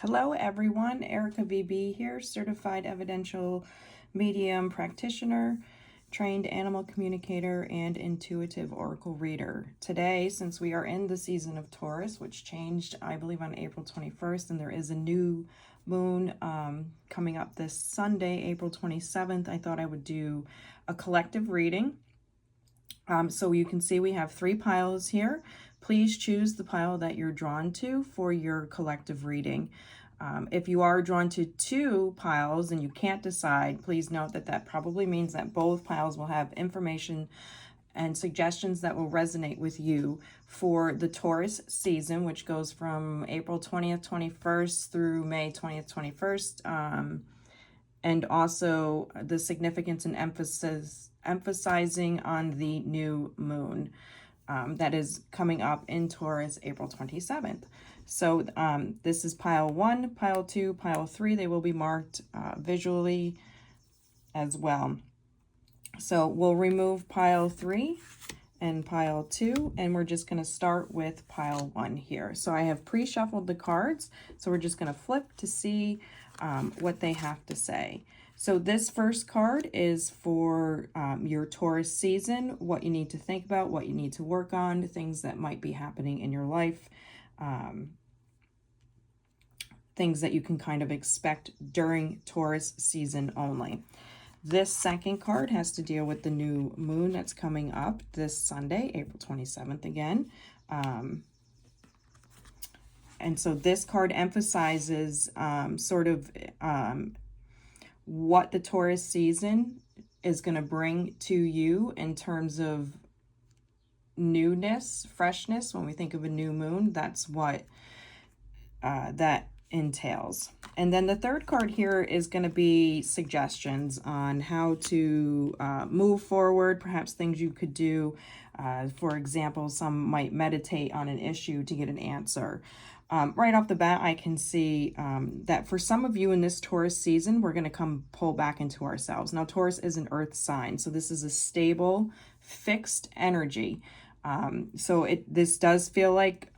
Hello everyone, Erica VB here, certified evidential medium practitioner, trained animal communicator, and intuitive oracle reader. Today, since we are in the season of Taurus, which changed, I believe, on April 21st, and there is a new moon coming up this Sunday, April 27th, I thought I would do a collective reading. So you can see we have 3 piles here. Please choose the pile that you're drawn to for your collective reading. If you are drawn to 2 piles and you can't decide, please note that that probably means that both piles will have information and suggestions that will resonate with you for the Taurus season, which goes from April 20th, 21st through May 20th, 21st. And also the significance and emphasizing on the new moon that is coming up in Taurus April 27th. So this is pile 1, pile 2, pile 3. They will be marked visually as well. So we'll remove pile 3 and pile 2, and we're just going to start with pile 1 here. So I have pre-shuffled the cards, so we're just going to flip to see what they have to say. So this first card is for your Taurus season, what you need to think about, what you need to work on, things that might be happening in your life, things that you can kind of expect during Taurus season only. This second card has to deal with the new moon that's coming up this Sunday, April 27th again. And so this card emphasizes what the Taurus season is going to bring to you in terms of newness, freshness. When we think of a new moon, that's what that entails. And then the third card here is going to be suggestions on how to move forward, perhaps things you could do. For example, some might meditate on an issue to get an answer. Right off the bat, I can see that for some of you in this Taurus season, we're going to pull back into ourselves. Now, Taurus is an earth sign, so this is a stable, fixed energy. This does feel like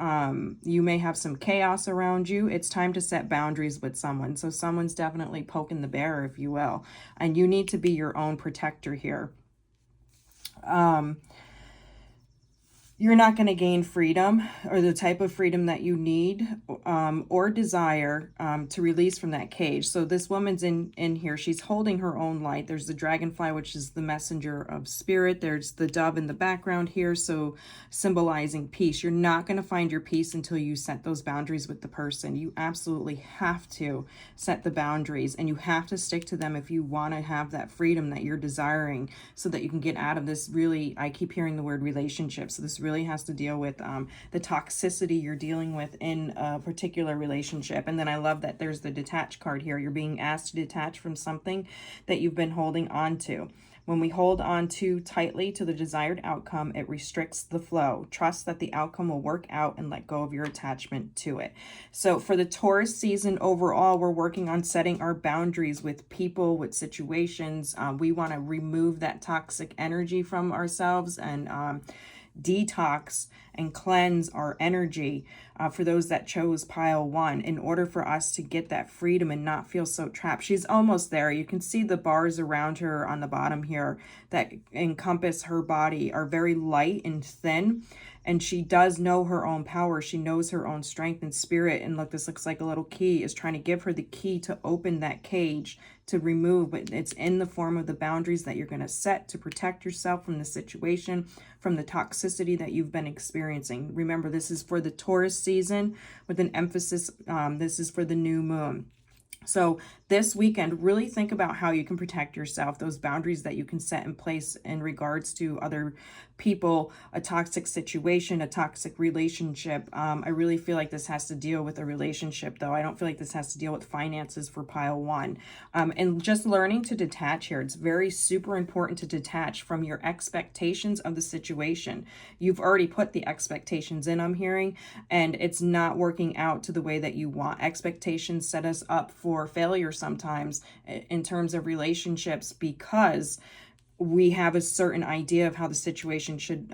you may have some chaos around you. It's time to set boundaries with someone. So someone's definitely poking the bear, if you will, and you need to be your own protector here. You're not going to gain freedom or the type of freedom that you need or desire to release from that cage. So this woman's in here. She's holding her own light. There's the dragonfly, which is the messenger of spirit. There's the dove in the background here, so symbolizing peace. You're not going to find your peace until you set those boundaries with the person. You absolutely have to set the boundaries, and you have to stick to them if you want to have that freedom that you're desiring, so that you can get out of this really, I keep hearing the word relationship. So this really has to deal with the toxicity you're dealing with in a particular relationship. And then I love that there's the detach card here. You're being asked to detach from something that you've been holding on to. When we hold on too tightly to the desired outcome, it restricts the flow. Trust that the outcome will work out and let go of your attachment to it. So for the Taurus season overall, we're working on setting our boundaries with people, with situations. We want to remove that toxic energy from ourselves and detox and cleanse our energy for those that chose pile 1 in order for us to get that freedom and not feel so trapped. She's almost there. You can see the bars around her on the bottom here that encompass her body are very light and thin, and she does know her own power. She knows her own strength and spirit. And look, this looks like a little key is trying to give her the key to open that cage to remove, but it's in the form of the boundaries that you're going to set to protect yourself from the situation, from the toxicity that you've been experiencing. Remember, this is for the Taurus season with an emphasis. This is for the new moon. So this weekend, really think about how you can protect yourself, those boundaries that you can set in place in regards to other people, a toxic situation, a toxic relationship. I really feel like this has to deal with a relationship, though. I don't feel like this has to deal with finances for pile 1. And just learning to detach here. It's very super important to detach from your expectations of the situation. You've already put the expectations in, I'm hearing, and it's not working out to the way that you want. Expectations set us up for failure sometimes in terms of relationships, because we have a certain idea of how the situation should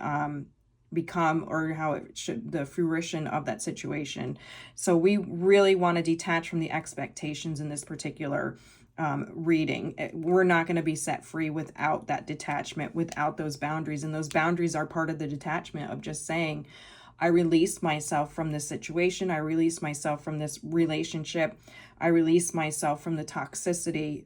become, or how it should, the fruition of that situation. So we really want to detach from the expectations in this particular reading. We're not going to be set free without that detachment, without those boundaries. And those boundaries are part of the detachment of just saying, I release myself from this situation. I release myself from this relationship. I release myself from the toxicity.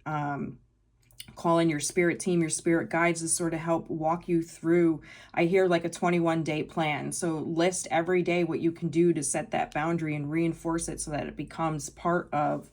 Call in your spirit team, your spirit guides to sort of help walk you through. I hear like a 21-day plan. So list every day what you can do to set that boundary and reinforce it so that it becomes part of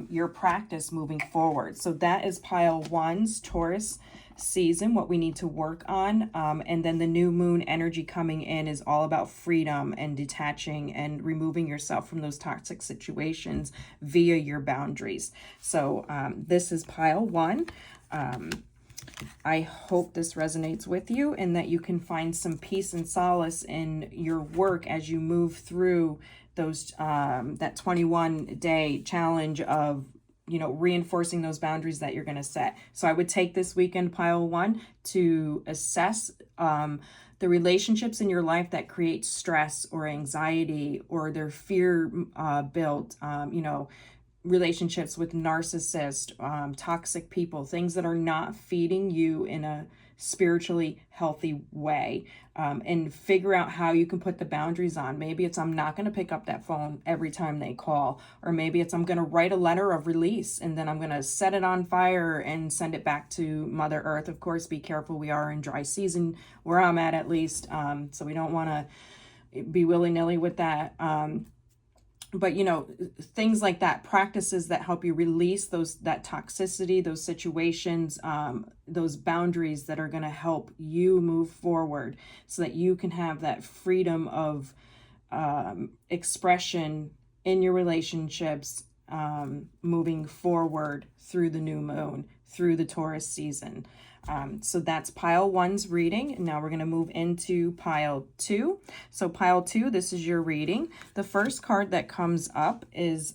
your practice moving forward. So that is pile one's Taurus season, what we need to work on. And then the new moon energy coming in is all about freedom and detaching and removing yourself from those toxic situations via your boundaries. So this is pile one. I hope this resonates with you and that you can find some peace and solace in your work as you move through those that 21-day challenge of, you know, reinforcing those boundaries that you're going to set. So I would take this weekend, pile one, to assess the relationships in your life that create stress or anxiety, or their fear built, you know, relationships with narcissists, toxic people, things that are not feeding you in a spiritually healthy way, and figure out how you can put the boundaries on. Maybe it's, I'm not going to pick up that phone every time they call, or maybe it's, I'm going to write a letter of release and then I'm going to set it on fire and send it back to Mother Earth. Of course, be careful. We are in dry season where I'm at least. So we don't want to be willy-nilly with that. But, you know, things like that, practices that help you release that toxicity, those situations, those boundaries that are going to help you move forward so that you can have that freedom of expression in your relationships, moving forward through the new moon, through the Taurus season. So that's pile one's reading. Now we're going to move into pile two. So pile two, this is your reading. The first card that comes up is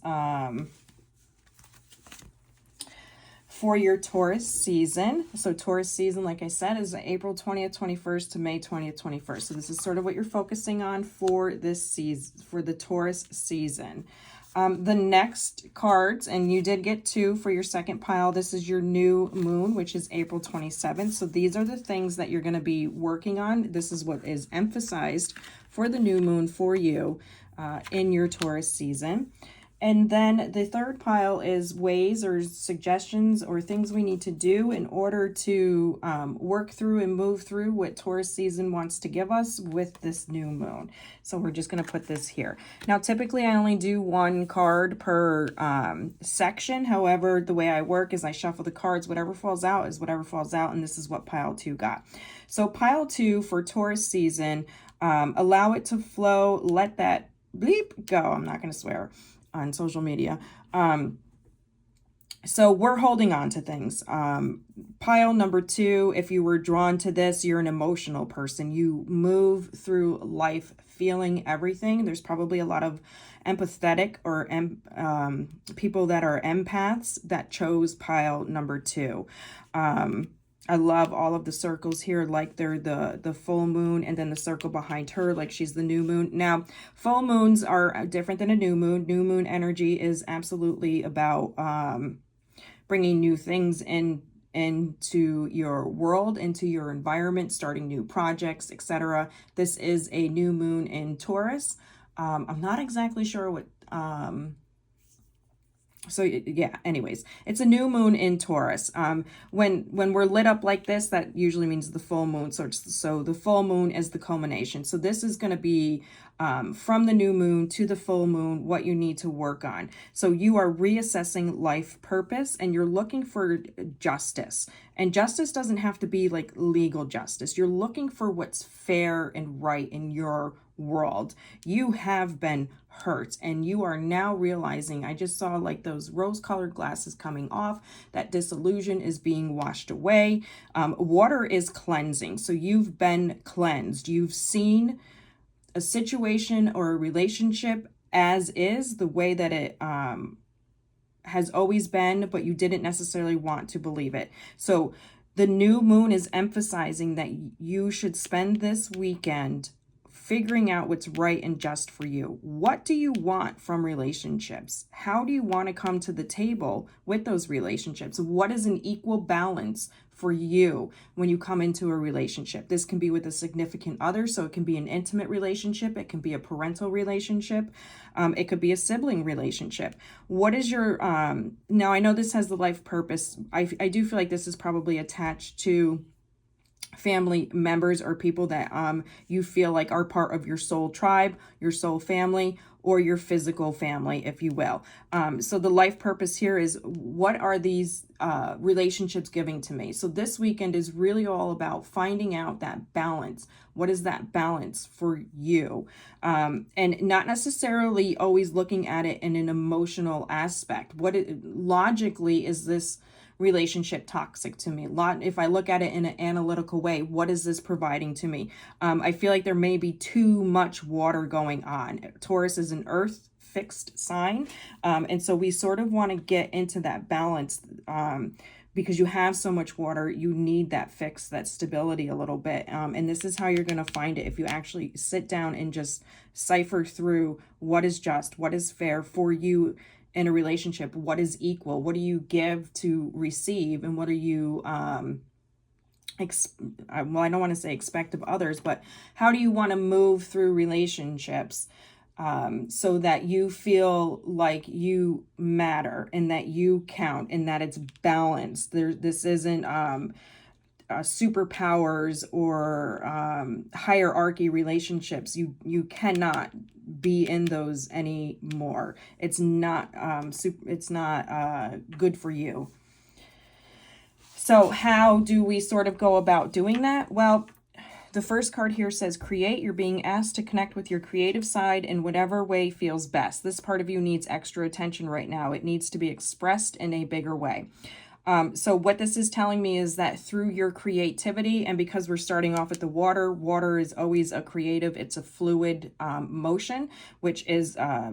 for your Taurus season. So Taurus season, like I said, is April 20th, 21st to May 20th, 21st. So this is sort of what you're focusing on for this season, for the Taurus season. The next cards, and you did get two for your second pile. This is your new moon, which is April 27th. So these are the things that you're going to be working on. This is what is emphasized for the new moon for you in your Taurus season. And then the third pile is ways or suggestions or things we need to do in order to work through and move through what Taurus season wants to give us with this new moon. So we're just going to put this here. Now, typically I only do one card per section. However, the way I work is I shuffle the cards. Whatever falls out is whatever falls out. And this is what pile two got. So pile two for Taurus season, allow it to flow. Let that bleep go. I'm not going to swear on social media. So we're holding on to things. Pile number two, if you were drawn to this, you're an emotional person. You move through life feeling everything. There's probably a lot of empathetic or people that are empaths that chose pile number two. I love all of the circles here, like they're the full moon, and then the circle behind her, like she's the new moon. Now, full moons are different than a new moon. New moon energy is absolutely about bringing new things into your world, into your environment, starting new projects, etc. This is a new moon in Taurus. I'm not exactly sure what... So yeah, anyways, it's a new moon in Taurus. When we're lit up like this, that usually means the full moon. So the full moon is the culmination. So this is going to be from the new moon to the full moon, what you need to work on. So you are reassessing life purpose and you're looking for justice. And justice doesn't have to be like legal justice. You're looking for what's fair and right in your world. You have been hurt and you are now realizing, I just saw like those rose-colored glasses coming off, that disillusion is being washed away. Water is cleansing. So you've been cleansed. You've seen a situation or a relationship as is, the way that it has always been, but you didn't necessarily want to believe it. So The new moon is emphasizing that you should spend this weekend figuring out what's right and just for you. What do you want from relationships? How do you want to come to the table with those relationships? What is an equal balance for you when you come into a relationship? This can be with a significant other, so it can be an intimate relationship. It can be a parental relationship. It could be a sibling relationship. What is your, now I know this has the life purpose. I do feel like this is probably attached to family members or people that you feel like are part of your soul tribe, your soul family, or your physical family, if you will. So the life purpose here is, what are these relationships giving to me? So this weekend is really all about finding out that balance. What is that balance for you? And not necessarily always looking at it in an emotional aspect. Logically, is this relationship toxic to me? If I look at it in an analytical way, what is this providing to me? I feel like there may be too much water going on. Taurus is an earth fixed sign. And so we sort of want to get into that balance, because you have so much water, you need that fix, that stability a little bit. And this is how you're going to find it if you actually sit down and just cipher through what is just, what is fair for you in a relationship, what is equal, what do you give to receive, and what are you, well, I don't want to say expect of others, but how do you want to move through relationships so that you feel like you matter and that you count and that it's balanced. This isn't superpowers or hierarchy relationships. You cannot be in those anymore. It's not good for you. So how do we sort of go about doing that? Well, the first card here says create. You're being asked to connect with your creative side in whatever way feels best. This part of you needs extra attention right now. It needs to be expressed in a bigger way. So what this is telling me is that through your creativity, and because we're starting off with the water is always a creative, it's a fluid motion, which is a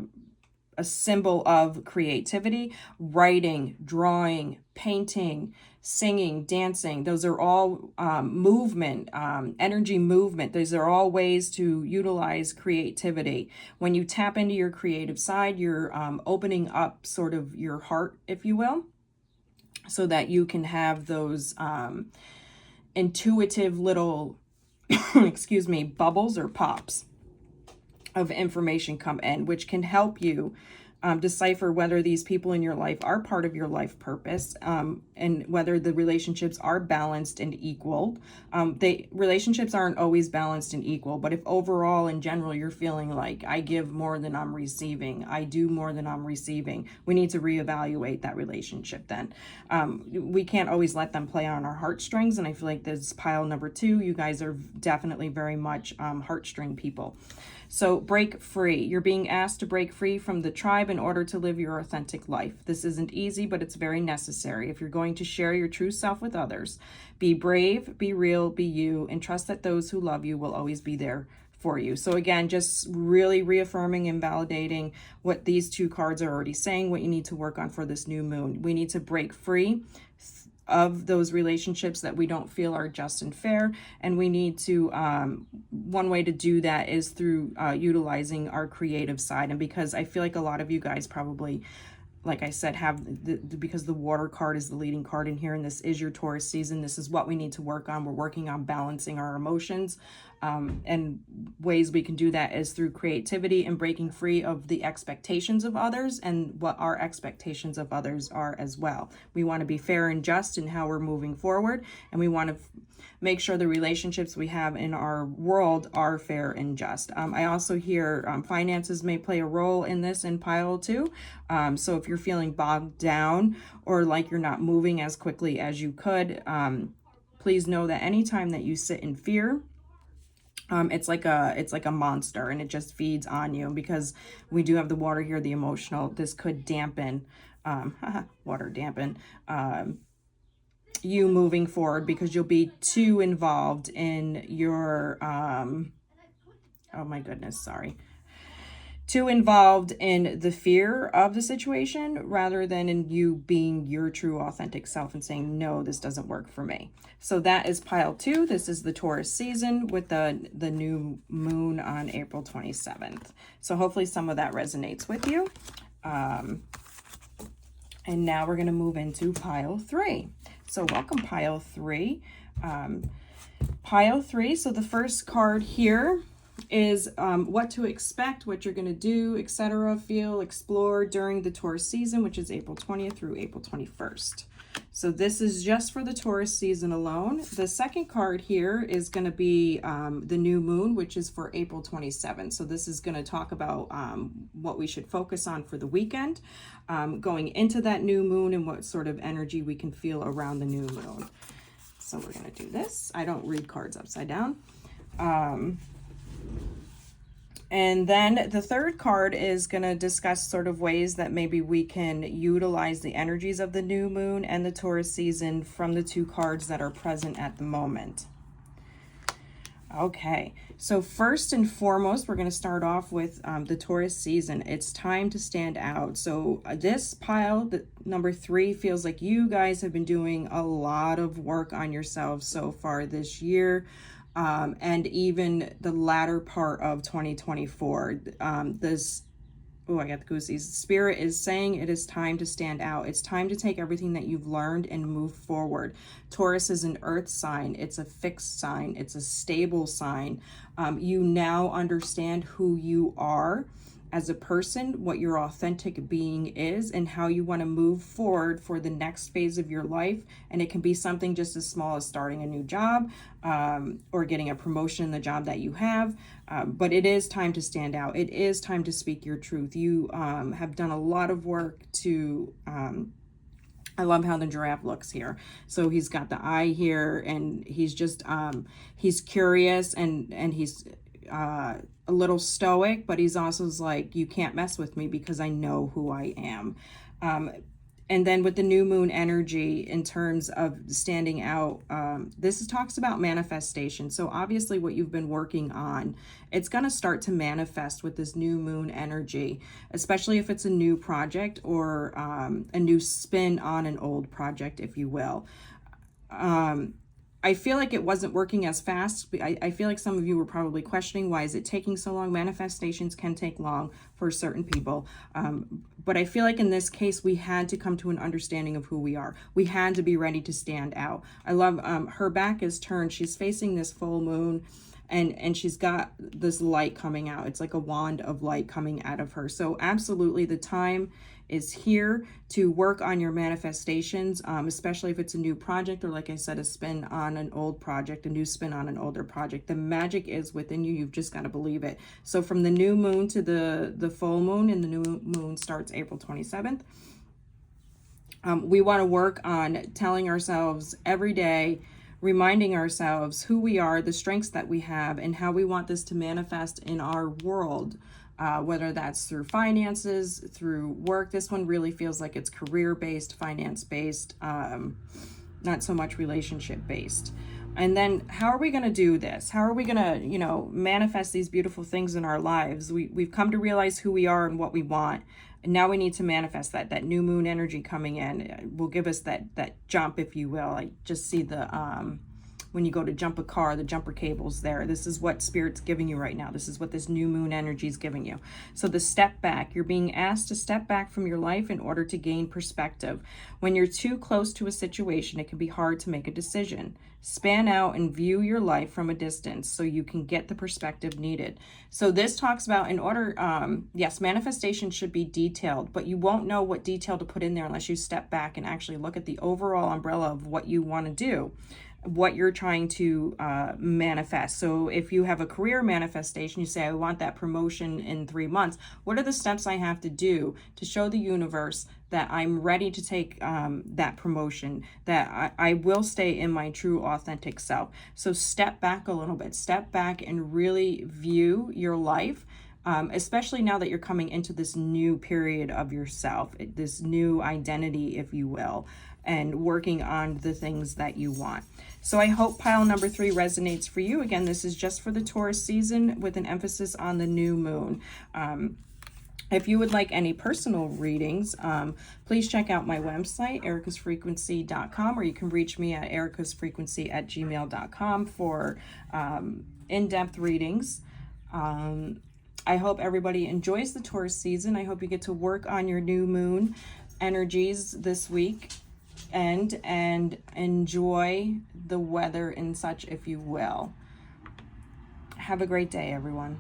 symbol of creativity. Writing, drawing, painting, singing, dancing, those are all movement, energy movement. Those are all ways to utilize creativity. When you tap into your creative side, you're opening up sort of your heart, if you will, so that you can have those intuitive little, excuse me, bubbles or pops of information come in, which can help you decipher whether these people in your life are part of your life purpose, and whether the relationships are balanced and equal. Relationships aren't always balanced and equal, but if overall in general you're feeling like I give more than I'm receiving, I do more than I'm receiving, we need to reevaluate that relationship then. We can't always let them play on our heartstrings, and I feel like this pile number 2, you guys are definitely very much heartstring people. So break free. You're being asked to break free from the tribe in order to live your authentic life. This isn't easy, but it's very necessary. If you're going to share your true self with others, be brave, be real, be you, and trust that those who love you will always be there for you. So again, just really reaffirming and validating what these 2 cards are already saying, what you need to work on for this new moon. We need to break free of those relationships that we don't feel are just and fair, and we need to one way to do that is through utilizing our creative side. And because I feel like a lot of you guys probably, like I said, have because the water card is the leading card in here, and this is your Taurus season, this is what we need to work on. We're working on balancing our emotions, and ways we can do that is through creativity and breaking free of the expectations of others and what our expectations of others are as well. We want to be fair and just in how we're moving forward, and we want to make sure the relationships we have in our world are fair and just. I also hear finances may play a role in this in pile 2. So if you're feeling bogged down or like you're not moving as quickly as you could, please know that anytime that you sit in fear, it's like a monster, and it just feeds on you. And because we do have the water here, the emotional, this could dampen, water dampen, you moving forward, because you'll be too involved in your, oh my goodness, sorry. too involved in the fear of the situation rather than in you being your true authentic self and saying, no, this doesn't work for me. So that is pile 2. This is the Taurus season with the new moon on April 27th. So hopefully some of that resonates with you. And now we're going to move into pile 3. So welcome, pile 3. Pile 3, so the first card here is what to expect, what you're going to do, etc., feel, explore during the Taurus season, which is April 20th through April 21st. So this is just for the Taurus season alone. The second card here is going to be the new moon, which is for April 27th. So this is going to talk about what we should focus on for the weekend, going into that new moon, and what sort of energy we can feel around the new moon. So we're going to do this. I don't read cards upside down. And then the third card is going to discuss sort of ways that maybe we can utilize the energies of the new moon and the Taurus season from the 2 cards that are present at the moment. Okay, so first and foremost, we're going to start off with the Taurus season. It's time to stand out. So this pile, the number 3, feels like you guys have been doing a lot of work on yourselves so far this year. And even the latter part of 2024, I got the goosies. Spirit is saying it is time to stand out. It's time to take everything that you've learned and move forward. Taurus is an earth sign. It's a fixed sign. It's a stable sign. You now understand who you are as a person, what your authentic being is, and how you want to move forward for the next phase of your life. And it can be something just as small as starting a new job, or getting a promotion in the job that you have. But it is time to stand out. It is time to speak your truth. You have done a lot of work to... I love how the giraffe looks here. So he's got the eye here, and he's just, he's curious, and he's a little stoic, but he's also like, you can't mess with me because I know who I am. And then with the new moon energy, in terms of standing out, this talks about manifestation. So obviously what you've been working on, it's going to start to manifest with this new moon energy, especially if it's a new project or a new spin on an old project, if you will. I feel like it wasn't working as fast. I feel like some of you were probably questioning, why is it taking so long? Manifestations can take long for certain people. But I feel like in this case, we had to come to an understanding of who we are. We had to be ready to stand out. I love her back is turned. She's facing this full moon, and she's got this light coming out. It's like a wand of light coming out of her. So absolutely the time is here to work on your manifestations, especially if it's a new project, or like I said, a spin on an old project, a new spin on an older project. The magic is within you. You've just got to believe it. So from the new moon to the full moon, and the new moon starts April 27th. We want to work on telling ourselves every day, reminding ourselves who we are, the strengths that we have, and how we want this to manifest in our world. Whether that's through finances, through work. This one really feels like it's career-based, finance-based, not so much relationship-based. And then how are we going to do this? How are we going to, manifest these beautiful things in our lives? We've come to realize who we are and what we want. And now we need to manifest that. That new moon energy coming in will give us that jump, if you will. I just see the... when you go to jump a car, the jumper cable's there. This is what Spirit's giving you right now. This is what this new moon energy is giving you. So the step back, you're being asked to step back from your life in order to gain perspective. When you're too close to a situation, it can be hard to make a decision. Span out and view your life from a distance so you can get the perspective needed. So this talks about, in order, yes, manifestation should be detailed, but you won't know what detail to put in there unless you step back and actually look at the overall umbrella of what you want to do, what you're trying to manifest. So if you have a career manifestation, you say, I want that promotion in 3 months. What are the steps I have to do to show the universe that I'm ready to take that promotion, that I will stay in my true authentic self? So step back a little bit, step back and really view your life. Especially now that you're coming into this new period of yourself, this new identity, if you will, and working on the things that you want. So I hope pile number 3 resonates for you. Again, this is just for the Taurus season with an emphasis on the new moon. If you would like any personal readings, please check out my website, ericasfrequency.com, or you can reach me at ericasfrequency@gmail.com for in-depth readings. I hope everybody enjoys the Taurus season. I hope you get to work on your new moon energies this week and enjoy the weather and such, if you will. Have a great day, everyone.